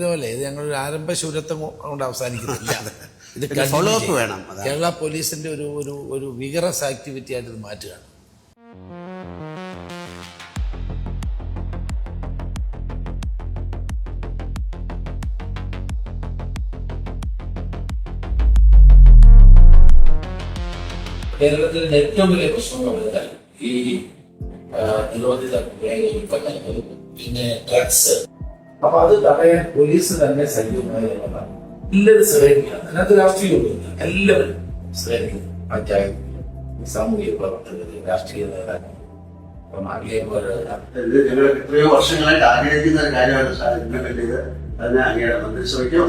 അതുപോലെ ഇത് ഞങ്ങളൊരു ആരംഭശൂരത്വം കൊണ്ട് അവസാനിക്കുന്നില്ല. ഇത് ഫോളോ അപ്പ് വേണം. കേരള പോലീസിന്റെ ഒരു വിഗറസ് ആക്ടിവിറ്റി ആയിട്ട് ഇത് മാറ്റുകയാണ്. കേരളത്തിലെ ഏറ്റവും വലിയ പ്രശ്നം ഈ നിരോധിത ഉൽപ്പന്നങ്ങൾ, പിന്നെ ഡ്രഗ്സ്. അപ്പൊ അത് തടയാൻ പോലീസ് തന്നെ സജീവമായി എന്നുള്ളതാണ്. എല്ലാവരും സഹകരിക്കുക, അതിനകത്ത് രാഷ്ട്രീയമൊന്നുമില്ല, എല്ലാവരും സഹകരിക്കുന്നു. പഞ്ചായത്ത്, സാമൂഹിക പ്രവർത്തകർ, രാഷ്ട്രീയ നേതാക്കൾ, ഞങ്ങൾ എത്രയോ വർഷങ്ങളായിട്ട് ആഗ്രഹിക്കുന്ന ഒരു കാര്യമാണ് സാർ ഇംപ്ലിമെന്റ് ചെയ്ത് അതിനെ അങ്ങയുടെ മന്ത്രിസഭയ്ക്കോ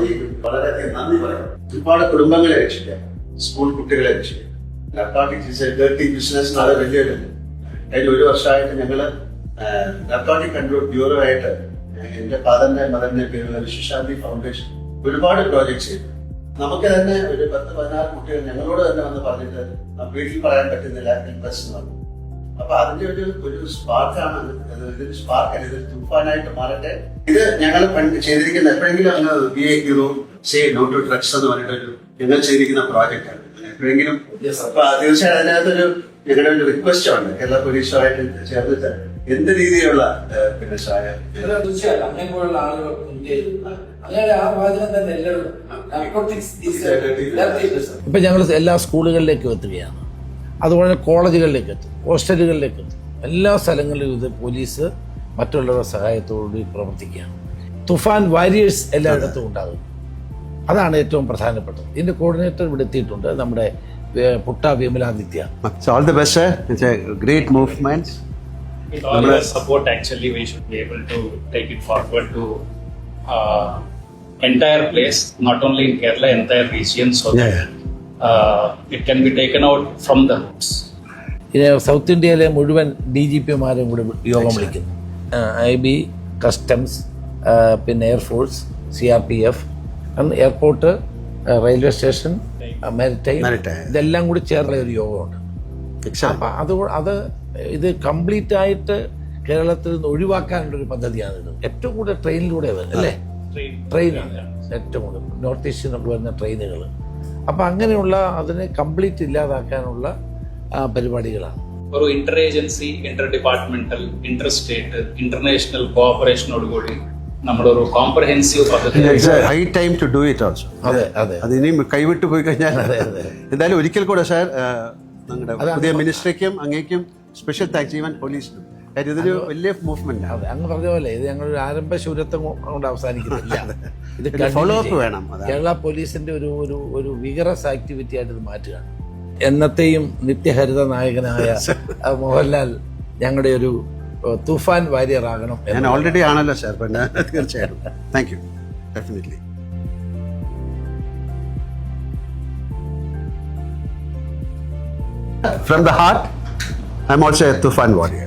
വളരെയധികം നന്ദി പറയാം. ഒരുപാട് കുടുംബങ്ങളെ രക്ഷിക്കാം, സ്കൂൾ കുട്ടികളെ രക്ഷിക്കാം. നാർക്കോട്ടിക് ബിസിനസ് വളരെ വലിയൊരു അതിൽ ഒരു വർഷമായിട്ട് ഞങ്ങള് നാർക്കോട്ടിക് കൺട്രോൾ ബ്യൂറോ ആയിട്ട് എന്റെ ഫാദറിന്റെ മദറിന്റെ പേരുള്ള വിശ്വശാന്തി ഫൗണ്ടേഷൻ ഒരുപാട് പ്രോജക്ട്സ് ചെയ്തു. നമുക്ക് തന്നെ ഒരു 10-14 കുട്ടികൾ ഞങ്ങളോട് തന്നെ വന്ന് പറഞ്ഞിട്ട് വീട്ടിൽ പറയാൻ പറ്റുന്നില്ല ഇൻട്രസ്റ്റ് എന്ന് പറഞ്ഞു. അപ്പൊ അതിന്റെ ഒരു സ്പാർക്കാണ് ഇതൊരു സ്പാർക്ക് അല്ല, ഇതൊരു തൂഫാനായിട്ട് മാറട്ടെ. ഇത് ഞങ്ങൾ ചെയ്തിരിക്കുന്ന എപ്പോഴെങ്കിലും അങ്ങ് സേ നോ ടു ഡ്രഗ്സ് എന്ന് പറഞ്ഞിട്ടൊരു ഞങ്ങൾ ചെയ്തിരിക്കുന്ന പ്രോജക്റ്റ് ആണ്. എപ്പോഴെങ്കിലും തീർച്ചയായും അതിനകത്തൊരു ഞങ്ങളുടെ ഒരു റിക്വസ്റ്റ് ആണ് കേരള പോലീസുമായിട്ട് ചേർന്നിട്ട് എന്ത് രീതിയിലുള്ള പിന്നെ സഹായം. ഇപ്പൊ ഞങ്ങൾ എല്ലാ സ്കൂളുകളിലേക്കും എത്തുകയാണ്, അതുപോലെ കോളേജുകളിലേക്ക് എത്തും, ഹോസ്റ്റലുകളിലേക്ക് എത്തും. എല്ലാ സ്ഥലങ്ങളിലും ഇത് പോലീസ് മറ്റുള്ളവരുടെ സഹായത്തോടുകൂടി പ്രവർത്തിക്കുകയാണ്. തുഫാൻ വാരിയേഴ്സ് എല്ലായിടത്തും ഉണ്ടാകും. അതാണ് ഏറ്റവും പ്രധാനപ്പെട്ടത്. ഇതിന്റെ കോർഡിനേറ്റർ ഇവിടെ എത്തിയിട്ടുണ്ട്, നമ്മുടെ Putta Vimaladitya. All the best, sir. It's a great movement. With all your support, actually, we should be able to take it forward to entire place, not only in Kerala, entire region, so that it can be taken out from the roots. ഇത് south ഇന്ത്യയിലെ മുഴുവൻ DGPമാരും കൂടി യോഗം വിളിക്കുന്നു. IB, customs, പിന്നെ air force, CRPF, airport, railway station, maritime, ഇതെല്ലാം കൂടി ചേർന്ന ഒരു യോഗമുണ്ട്. അപ്പം അത് ഇത് കംപ്ലീറ്റ് ആയിട്ട് കേരളത്തിൽ നിന്ന് ഒഴിവാക്കാനുള്ളൊരു പദ്ധതിയാണിത്. ഏറ്റവും കൂടുതൽ ട്രെയിനിലൂടെ വരുന്നത് അല്ലേ, ട്രെയിനാണ് ഏറ്റവും കൂടുതൽ നോർത്ത് ഈസ്റ്റിൽ നിന്നൊക്കെ വരുന്ന ട്രെയിനുകൾ. അപ്പം അങ്ങനെയുള്ള അതിനെ കംപ്ലീറ്റ് ഇല്ലാതാക്കാനുള്ള പരിപാടികളാണ്. ഒരു inter agency, inter departmental, inter state, international കോഓപ്പറേഷനോടുകൂടി നമ്മുടെ ഒരു കോംപ്രഹെൻസീവ് പദ്ധതി. High time to do it also. അത് ഇനിയും കൈവിട്ടു പോയി കഴിഞ്ഞാൽ എന്തായാലും ഒരിക്കൽ കൂടെ സാർ നിങ്ങളുടെ പുതിയ മിനിസ്ട്രിക്കും അങ്ങേക്കും സ്പെഷ്യൽ താങ്ക്സ്, ഈവൻ പോലീസിനും. കാര്യം ഇതൊരു വലിയ മൂവ്മെന്റ്. അതെ, അങ്ങ് പറഞ്ഞ പോലെ ഇത് ഞങ്ങളൊരു ആരംഭശൂരത്വം കൊണ്ട് അവസാനിക്കുന്നില്ല. ഇത് ഫോളോ അപ്പ് വേണം. കേരള പോലീസിന്റെ ഒരു വിഗറസ് ആക്ടിവിറ്റി ആയിട്ട് ഇത് മാറ്റുകയാണ്. എന്നത്തെയും നിത്യഹരിത നായകനായ മോഹൻലാൽ ഞങ്ങളുടെ ഒരു തൂഫാൻ വാരിയർ ആകണം. ഞാൻ ഓൾറെഡി ആണല്ലോ സാർ, പിന്നെ തീർച്ചയായിട്ടും. Thank you, definitely. From the heart, I'm also a Tufan warrior.